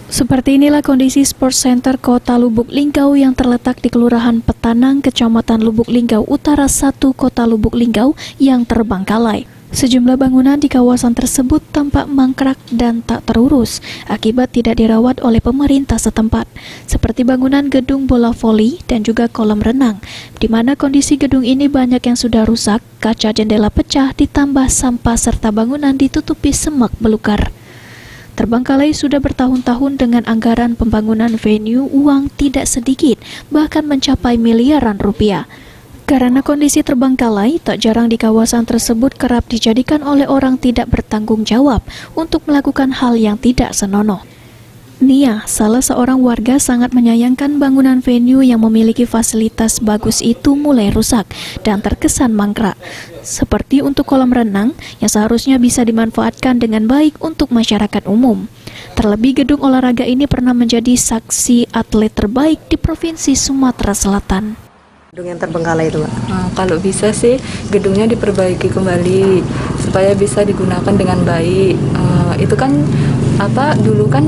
Seperti inilah kondisi Sports Center Kota Lubuk Linggau yang terletak di Kelurahan Petanang, Kecamatan Lubuk Linggau Utara 1, Kota Lubuk Linggau yang terbengkalai. Sejumlah bangunan di kawasan tersebut tampak mangkrak dan tak terurus akibat tidak dirawat oleh pemerintah setempat, seperti bangunan gedung bola voli dan juga kolam renang, di mana kondisi gedung ini banyak yang sudah rusak, kaca jendela pecah ditambah sampah serta bangunan ditutupi semak belukar. Terbengkalai sudah bertahun-tahun dengan anggaran pembangunan venue uang tidak sedikit, bahkan mencapai miliaran rupiah. Karena kondisi terbengkalai, tak jarang di kawasan tersebut kerap dijadikan oleh orang tidak bertanggung jawab untuk melakukan hal yang tidak senonoh. Nia, salah seorang warga, sangat menyayangkan bangunan venue yang memiliki fasilitas bagus itu mulai rusak dan terkesan mangkrak. Seperti untuk kolam renang yang seharusnya bisa dimanfaatkan dengan baik untuk masyarakat umum. Terlebih gedung olahraga ini pernah menjadi saksi atlet terbaik di Provinsi Sumatera Selatan. Gedung yang terbengkalai itu, Pak? Kalau bisa sih gedungnya diperbaiki kembali supaya bisa digunakan dengan baik. Itu kan dulu kan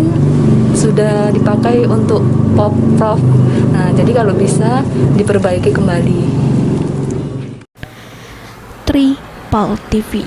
sudah dipakai untuk pop-prov. Nah, jadi kalau bisa diperbaiki kembali. Tripal TV.